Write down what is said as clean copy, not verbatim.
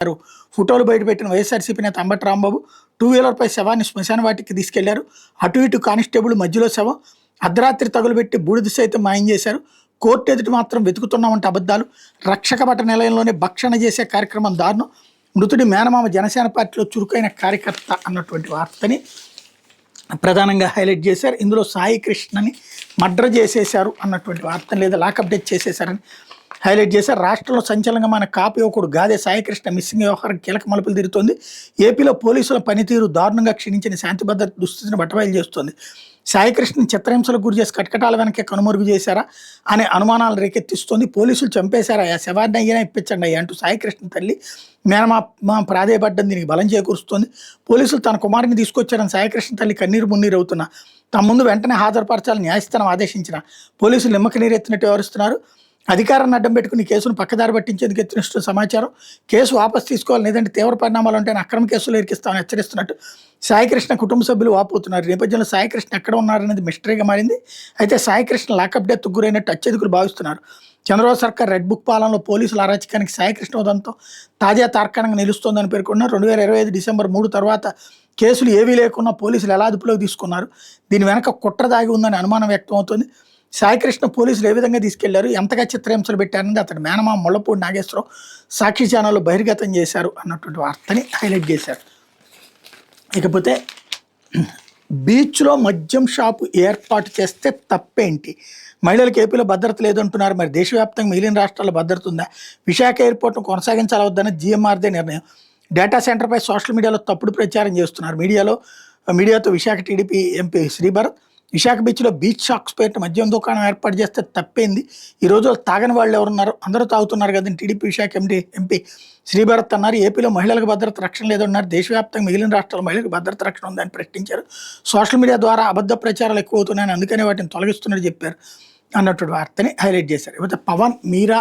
ఫోటోలు బయటపెట్టిన వైఎస్ఆర్సీపీ నేత అంబటి రాంబాబు 2 వీలర్పై శవాన్ని శ్మశాన వాటికి తీసుకెళ్లారు. అటు ఇటు కానిస్టేబుల్, మధ్యలో శవం. అర్ధరాత్రి తగులుబెట్టి బూడిద సైతం మాయం చేశారు. కోర్టు ఎదుటి మాత్రం వెతుకుతున్నామంటే అబద్ధాలు. రక్షక భట నిలయంలోనే భక్షణ చేసే కార్యక్రమం దారుణం. మృతుడి మేనమామ జనసేన పార్టీలో చురుకైన కార్యకర్త అన్నటువంటి వార్తని ప్రధానంగా హైలైట్ చేశారు. ఇందులో సాయి కృష్ణని మర్డర్ చేసేశారు అన్నటువంటి వార్తను, లేదా లాకప్ డెత్ చేసేశారని హైలైట్ చేశారు. రాష్ట్రంలో సంచలనమైన కాపు యువకుడు గాదే సాయికృష్ణ మిస్సింగ్ వ్యవహారం కీలక మలుపులు తిరుగుతోంది. ఏపీలో పోలీసుల పనితీరు దారుణంగా క్షీణించిన శాంతి భద్రత దుస్థితిని బట్టబయలు చేస్తోంది. సాయికృష్ణ చిత్రహింసలకు గురి చేసి కటకటాల వెనకే కనుమరుగు చేశారా అనే అనుమానాలు రేకెత్తిస్తోంది. పోలీసులు చంపేశారా, ఆ శవాన్ని అయినా ఇప్పించండి అయ్యా అంటూ సాయికృష్ణ తల్లి మేనమా ప్రాధేయపడ్డం దీనికి బలం చేకూరుస్తోంది. పోలీసులు తన కుమారుని తీసుకొచ్చారని సాయికృష్ణ తల్లి కన్నీరు మున్నీరు అవుతున్నా తమ ముందు వెంటనే హాజరుపరచాలని న్యాయస్థానం ఆదేశించిన పోలీసులు నిమ్మక నీరెత్తినట్టు వ్యవహరిస్తున్నారు. అధికారాన్ని అడ్డం పెట్టుకుని కేసును పక్కదారి పట్టించేందుకు ఎత్తినట్టు సమాచారం. కేసు వాపసు తీసుకోవాలి, లేదంటే తీవ్ర పరిణామాలు ఉంటేనే అక్రమ కేసులు ఇరికిస్తామని హెచ్చరిస్తున్నట్టు సాయికృష్ణ కుటుంబ సభ్యులు వాపోతున్నారు. ఈ నేపథ్యంలో సాయికృష్ణ ఎక్కడ ఉన్నారనేది మిస్టరీగా మారింది. అయితే సాయికృష్ణ లాకప్ డెత్ గురైనట్టు అత్యధికులు భావిస్తున్నారు. చంద్రబాబు సర్కార్ రెడ్ బుక్ పాలనలో పోలీసుల అరాచకానికి సాయికృష్ణ ఉదంతో తాజా తార్కాణంగా నిలుస్తోందని పేర్కొన్నారు. 2025 డిసెంబర్ 3 తర్వాత కేసులు ఏవీ లేకున్నా పోలీసులు ఎలా అదుపులోకి తీసుకున్నారు, దీని వెనక కుట్ర దాగి ఉందని అనుమానం వ్యక్తం అవుతుంది. సాయికృష్ణ పోలీసులు ఏ విధంగా తీసుకెళ్లారు, ఎంతగా చిత్రహింసలు పెట్టారనేది అతని మేనమామ ముళ్లపూడి నాగేశ్వరరావు సాక్షి ఛానల్లో బహిర్గతం చేశారు అన్నటువంటి వార్తని హైలైట్ చేశారు. ఇకపోతే బీచ్లో మద్యం షాపు ఏర్పాటు చేస్తే తప్పేంటి, మహిళలకు ఏపీలో భద్రత లేదంటున్నారు, మరి దేశవ్యాప్తంగా మిగిలిన రాష్ట్రాల్లో భద్రత ఉందా, విశాఖ ఎయిర్పోర్ట్ను కొనసాగించాలవద్దని జీఎంఆర్దే నిర్ణయం, డేటా సెంటర్పై సోషల్ మీడియాలో తప్పుడు ప్రచారం చేస్తున్నారు. మీడియాతో విశాఖ టీడీపీ ఎంపీ శ్రీభరత్, విశాఖ బీచ్లో బీచ్ షాక్స్ పేరిట మద్యం దుకాణం ఏర్పాటు చేస్తే తప్పేంది, ఈ రోజు తాగని వాళ్ళు ఎవరున్నారు, అందరూ తాగుతున్నారు కదండి టీడీపీ విశాఖ ఎంపీ శ్రీభరత్ అన్నారు. ఏపీలో మహిళలకు భద్రత రక్షణ లేదన్నారు, దేశవ్యాప్తంగా మిగిలిన రాష్ట్రాల్లో మహిళలకు భద్రత రక్షణ ఉందని ప్రకటించారు. సోషల్ మీడియా ద్వారా అబద్ధ ప్రచారాలు ఎక్కువ అవుతున్నాయని, అందుకనే వాటిని తొలగిస్తున్నట్టు చెప్పారు అన్నటువంటి వార్తని హైలైట్ చేశారు. ఇకపోతే పవన్ మీరా